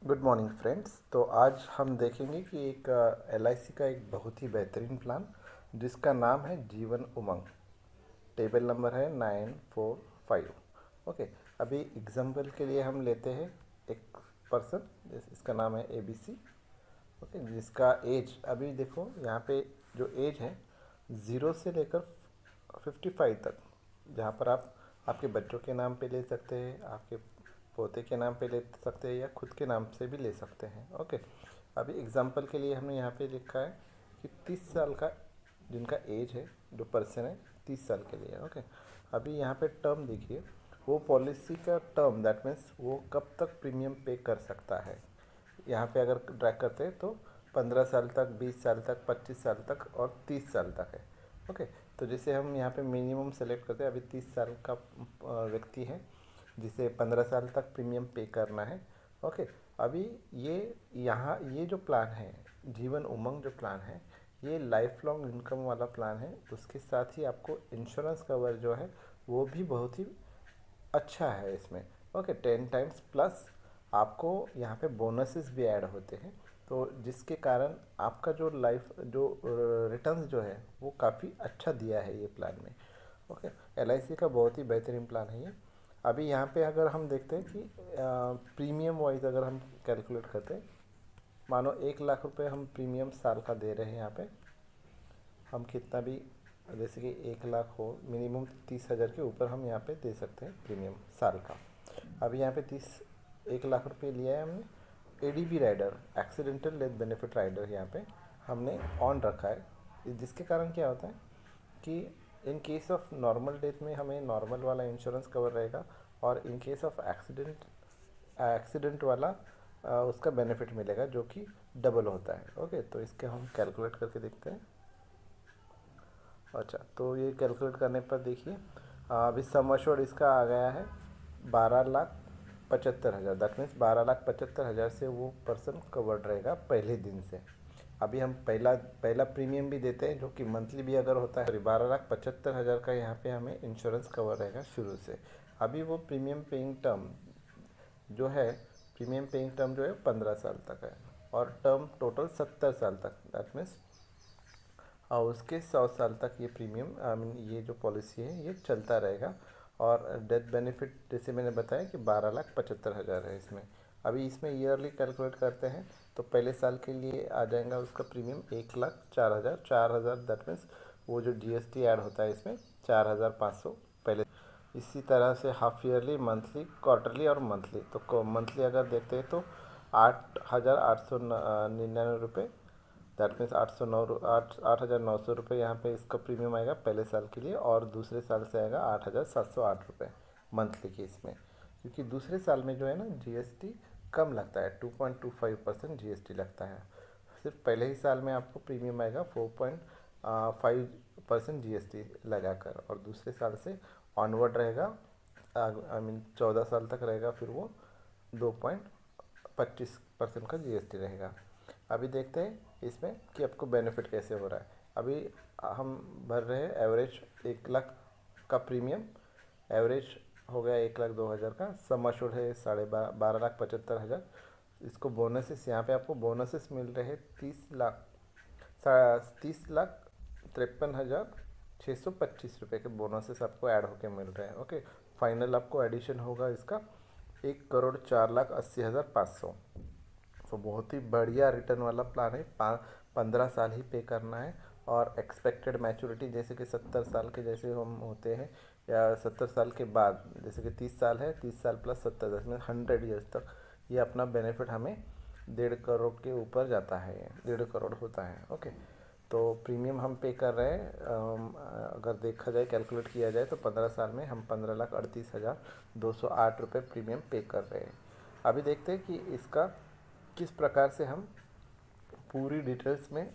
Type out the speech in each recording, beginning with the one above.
Good morning friends. तो आज हम देखेंगे कि एक LIC का एक बहुत ही बेहतरीन प्लान जिसका नाम है जीवन उमंग। टेबल नंबर है 945। ओके, अभी एग्जाम्पल के लिए हम लेते हैं एक पर्सन, इसका नाम है ABC। ओके, जिसका एज अभी देखो यहाँ पे जो एज है 0 से लेकर 55 तक, जहाँ पर आप आपके बच्चों के नाम पे ले सकते हैं, आपके पोते के नाम पे ले सकते हैं या खुद के नाम से भी ले सकते हैं। ओके, अभी एग्जांपल के लिए हमने यहाँ पे लिखा है कि 30 साल का जिनका एज है, जो पर्सन है 30 साल के लिए। ओके, अभी यहाँ पे टर्म देखिए, वो पॉलिसी का टर्म दैट मीन्स वो कब तक प्रीमियम पे कर सकता है। यहाँ पे अगर ट्रैक करते हैं तो 15 साल तक, 20 साल तक, 25 साल तक और 30 साल तक है। ओके, तो जैसे हम यहाँ पे मिनिमम सेलेक्ट करते हैं, अभी 30 साल का व्यक्ति है जिसे 15 साल तक प्रीमियम पे करना है। ओके, अभी ये यहाँ ये जो प्लान है, जीवन उमंग जो प्लान है, ये लाइफ लॉन्ग इनकम वाला प्लान है। उसके साथ ही आपको इंश्योरेंस कवर जो है वो भी बहुत ही अच्छा है इसमें। ओके, 10 टाइम्स प्लस आपको यहाँ पे बोनसेस भी ऐड होते हैं, तो जिसके कारण आपका जो लाइफ जो रिटर्न्स जो है वो काफ़ी अच्छा दिया है ये प्लान में। ओके, LIC का बहुत ही बेहतरीन प्लान है ये। अभी यहाँ पे अगर हम देखते हैं कि प्रीमियम वाइज अगर हम कैलकुलेट करते हैं, मानो 1 लाख रुपए हम प्रीमियम साल का दे रहे हैं। यहाँ पे हम कितना भी, जैसे कि 1 लाख हो, मिनिमम 30,000 के ऊपर हम यहाँ पे दे सकते हैं प्रीमियम साल का। अभी यहाँ पे 1 लाख रुपए लिया है हमने। ADB rider, accidental death benefit rider, यहाँ पे हमने ऑन रखा है, जिसके कारण क्या होता है कि in case of normal death में हमें नॉर्मल वाला इंश्योरेंस कवर रहेगा, और इन केस ऑफ एक्सीडेंट वाला उसका बेनिफिट मिलेगा जो कि डबल होता है। ओके, तो इसके हम कैलकुलेट करके देखते हैं। अच्छा, तो ये कैलकुलेट करने पर देखिए अभी सम एश्योर्ड इसका आ गया है 12,75,000। दैट मीन्स 12,75,000 से वो पर्सन कवर्ड रहेगा पहले दिन से। अभी हम पहला पहला प्रीमियम भी देते हैं जो कि मंथली भी अगर होता है। 12,75,000 का यहाँ पे हमें इंश्योरेंस कवर रहेगा शुरू से। अभी वो प्रीमियम पेइंग टर्म जो है, प्रीमियम पेइंग टर्म जो है 15 साल तक है, और टर्म टोटल 70 साल तक। दैट मीन्स और उसके 100 साल तक ये प्रीमियम आई मीन ये जो पॉलिसी है ये चलता रहेगा। और डेथ बेनिफिट जैसे मैंने बताया कि 12,75,000 है इसमें। अभी इसमें ईयरली कैलकुलेट करते हैं तो पहले साल के लिए आ जाएगा उसका प्रीमियम 1,04,000। 4,000 दैट मीन्स वो जो GST ऐड होता है इसमें 4,500 पहले। इसी तरह से हाफ ईयरली, मंथली, क्वार्टरली और मंथली। तो मंथली अगर देखते हैं तो 8,899 रुपये। दैट मीन्स 8,900 रुपये यहाँ पे इसका प्रीमियम आएगा पहले साल के लिए, और दूसरे साल से आएगा 8,708 रुपये मंथली के इसमें। क्योंकि दूसरे साल में जो है ना GST कम लगता है, 2.25% GST लगता है। सिर्फ पहले ही साल में आपको प्रीमियम आएगा 4.5% GST लगाकर, और दूसरे साल से ऑनवर्ड रहेगा, आई मीन 14 साल तक रहेगा, फिर वो 2.25% का GST रहेगा। अभी देखते हैं इसमें कि आपको बेनिफिट कैसे हो रहा है। अभी हम भर रहे हैं एवरेज 1 लाख का प्रीमियम। एवरेज हो गया 1,02,000 का। सम अश्योर्ड है 12,75,000। इसको बोनसेस, यहाँ पे आपको बोनसेस मिल रहे हैं 30,53,625 रुपये के बोनसेस आपको ऐड होके मिल रहे हैं। ओके, फाइनल आपको एडिशन होगा इसका 1,04,80,500। तो बहुत ही बढ़िया रिटर्न वाला प्लान है। 15 साल ही पे करना है, और एक्सपेक्टेड मैच्योरिटी जैसे कि 70 साल के जैसे हम होते हैं, या 70 साल के बाद जैसे कि 30 साल है, 30 साल प्लस 70, दस में 100 ईयर्स तक ये अपना बेनिफिट हमें 1.5 करोड़ के ऊपर जाता है, 1.5 करोड़ होता है। ओके, तो प्रीमियम हम पे कर रहे हैं, अगर देखा जाए, कैलकुलेट किया जाए तो 15 साल में हम 15,38,208 रुपये प्रीमियम पे कर रहे हैं। अभी देखते हैं कि इसका किस प्रकार से हम पूरी डिटेल्स में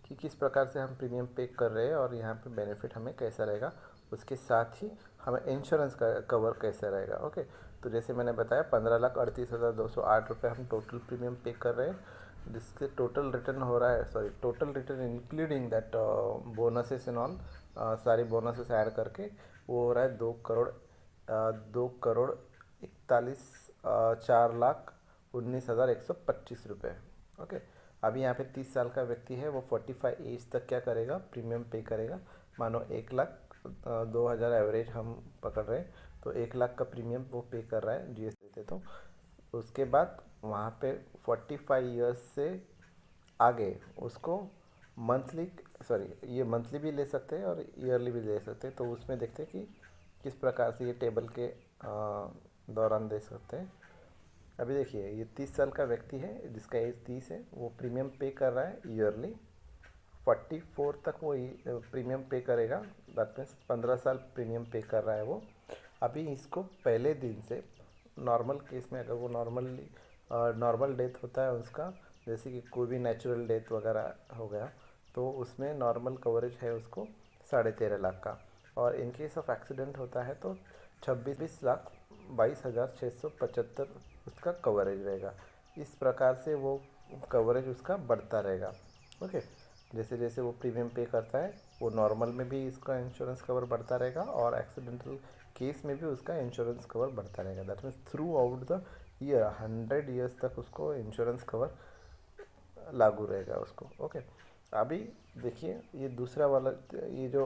कि किस प्रकार से हम प्रीमियम पे कर रहे हैं, और यहाँ पे बेनिफिट हमें कैसा रहेगा, उसके साथ ही हमें इंश्योरेंस का कवर कैसा रहेगा। ओके, तो जैसे मैंने बताया 15,38,208 रुपये हम टोटल प्रीमियम पे कर रहे हैं, जिसके टोटल रिटर्न हो रहा है, sorry total return including that bonuses and all, सारी बोनसेस ऐड करके वो हो रहा है 2 करोड़ 41, 4 लाख 19,125 रुपये। ओके, अभी यहाँ पे 30 साल का व्यक्ति है, वो 45 एज तक क्या करेगा, प्रीमियम पे करेगा। मानो 1,02,000 एवरेज हम पकड़ रहे हैं, तो 1,00,000 का प्रीमियम वो पे कर रहा है जीएसटी से। तो उसके बाद वहाँ पे 45 ईयर्स से आगे उसको मंथली, सॉरी, ये मंथली भी ले सकते हैं और ईयरली भी ले सकते हैं। तो उसमें देखते हैं कि किस प्रकार से ये टेबल के दौरान दे सकते हैं। अभी देखिए, ये 30 साल का व्यक्ति है जिसका एज 30 है, वो प्रीमियम पे कर रहा है ईयरली। 44 तक वो प्रीमियम पे करेगा, दैट मीन्स 15 साल प्रीमियम पे कर रहा है वो। अभी इसको पहले दिन से नॉर्मल केस में, अगर वो नॉर्मल डेथ होता है उसका, जैसे कि कोई भी नेचुरल डेथ वगैरह हो गया, तो उसमें नॉर्मल कवरेज है उसको 13.5 लाख का। और इन केस ऑफ एक्सीडेंट होता है तो 26,22,675 उसका कवरेज रहेगा। इस प्रकार से वो कवरेज उसका बढ़ता रहेगा। ओके, जैसे जैसे वो प्रीमियम पे करता है, वो नॉर्मल में भी इसका इंश्योरेंस कवर बढ़ता रहेगा और एक्सीडेंटल केस में भी उसका इंश्योरेंस कवर बढ़ता रहेगा। That means through out the year 100 years तक उसको इंश्योरेंस कवर लागू रहेगा उसको। ओके, अभी देखिए, ये दूसरा वाला, ये जो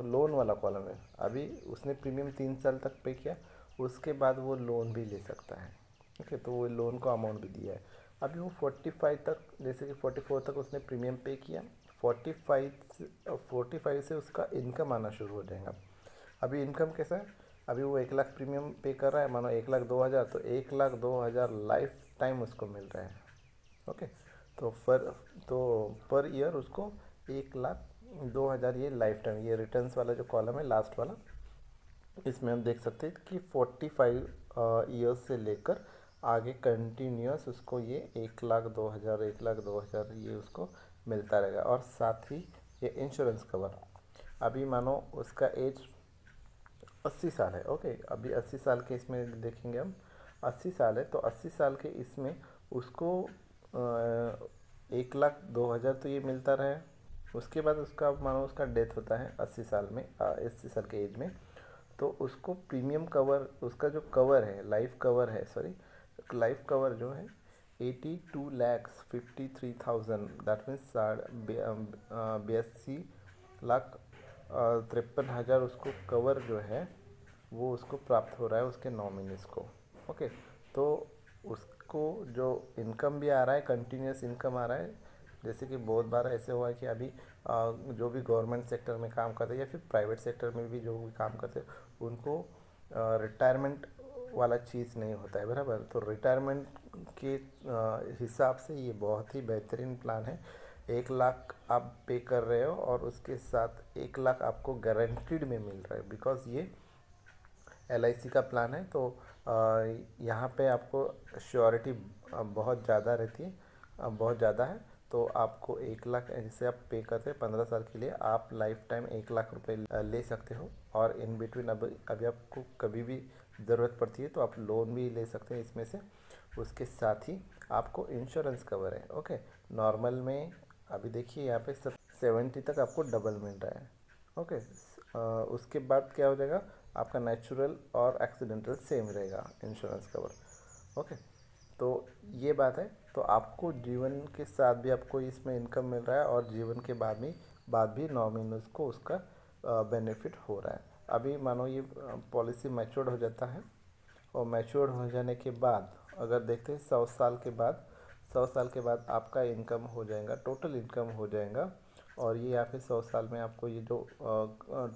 लोन वाला कॉलम है, अभी उसने प्रीमियम 3 साल तक पे किया, उसके बाद वो लोन भी ले सकता है। ओके, तो वो लोन का अमाउंट भी दिया है। अभी वो 45 तक, जैसे कि 44 तक उसने प्रीमियम पे किया, 45 से उसका इनकम आना शुरू हो जाएगा। अभी इनकम कैसा है, अभी वो 1,00,000 प्रीमियम पे कर रहा है, मानो 1,02,000, तो 1,02,000 लाइफ टाइम उसको मिल रहा है। ओके, तो पर ईयर उसको 1,02,000 ये लाइफ टाइम, ये रिटर्न्स वाला जो कॉलम है लास्ट वाला, इसमें हम देख सकते हैं कि 45 ईयर्स से लेकर आगे कंटिन्यूस उसको ये 1,02,000 1,02,000 ये उसको मिलता रहेगा। और साथ ही ये इंश्योरेंस कवर, अभी मानो उसका एज 80 साल है। ओके, अभी 80 साल के इसमें देखेंगे हम, 80 साल है, तो 80 साल के इसमें उसको 1,02,000 तो ये मिलता रहे। उसके बाद उसका मानो उसका डेथ होता है 80 साल में, 80 साल के एज में, तो उसको प्रीमियम कवर, उसका जो कवर है, लाइफ कवर है, सॉरी, लाइफ कवर जो है 82,53,000, दैट मीन्स 82,53,53,000 उसको कवर जो है वो उसको प्राप्त हो रहा है उसके नॉमिनीज को। ओके, तो उसको जो इनकम भी आ रहा है, कंटिन्यूस इनकम आ रहा है। जैसे कि बहुत बार ऐसे हुआ है कि अभी जो भी गवर्नमेंट सेक्टर में काम करते हैं या फिर प्राइवेट सेक्टर में भी जो भी काम करते हैं, उनको रिटायरमेंट वाला चीज़ नहीं होता है, बराबर। तो रिटायरमेंट के हिसाब से ये बहुत ही बेहतरीन प्लान है। 1,00,000 आप पे कर रहे हो और उसके साथ 1,00,000 आपको गारंटीड में मिल रहा है, बिकॉज ये LIC का प्लान है। तो यहाँ पे आपको श्योरिटी बहुत ज़्यादा रहती है, बहुत ज़्यादा है। तो आपको 1,00,000 जैसे आप पे करते हैं 15 साल के लिए, आप लाइफ टाइम 1,00,000 रुपये ले सकते हो। और इन बिटवीन अभी आपको कभी भी ज़रूरत पड़ती है तो आप लोन भी ले सकते हैं इसमें से। उसके साथ ही आपको इंश्योरेंस कवर है। ओके, नॉर्मल में अभी देखिए यहाँ पे सब 70 तक आपको डबल मिल रहा है। ओके, उसके बाद क्या हो जाएगा, आपका नेचुरल और एक्सीडेंटल सेम रहेगा इंश्योरेंस कवर। ओके, तो ये बात है। तो आपको जीवन के साथ भी आपको इसमें इनकम मिल रहा है और जीवन के बाद भी नॉमिनल्स को उसका बेनिफिट हो रहा है। अभी मानो ये पॉलिसी मैच्योर्ड हो जाता है, और मैच्योर्ड हो जाने के बाद अगर देखते हैं 100 साल के बाद आपका इनकम हो जाएगा, टोटल इनकम हो जाएगा। और ये यहाँ पे 100 साल में आपको ये जो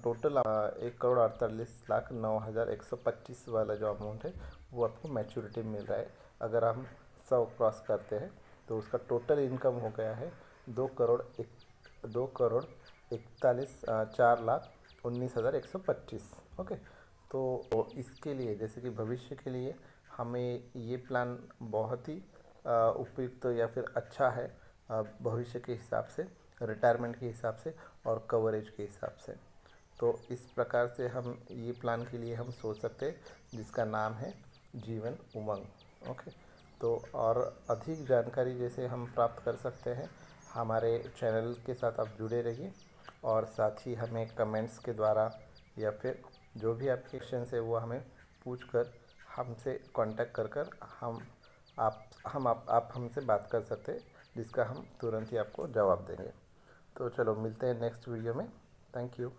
टोटल 1,48,09,125 वाला जो अमाउंट है वो आपको मैच्योरिटी मिल रहा है। अगर हम 100 क्रॉस करते हैं तो उसका टोटल इनकम हो गया है 4,19,125। ओके, तो इसके लिए, जैसे कि भविष्य के लिए हमें ये प्लान बहुत ही उपयुक्त या फिर अच्छा है, भविष्य के हिसाब से, रिटायरमेंट के हिसाब से और कवरेज के हिसाब से। तो इस प्रकार से हम ये प्लान के लिए हम सोच सकते हैं, जिसका नाम है जीवन उमंग। ओके, तो और अधिक जानकारी जैसे हम प्राप्त कर सकते हैं, हमारे चैनल के साथ आप जुड़े रहिए। और साथ ही हमें कमेंट्स के द्वारा या फिर जो भी आपके क्वेश्चन है वो हमें पूछ कर हमसे कांटेक्ट कर हम आप हमसे बात कर सकते हैं, जिसका हम तुरंत ही आपको जवाब देंगे। तो चलो मिलते हैं नेक्स्ट वीडियो में। Thank you.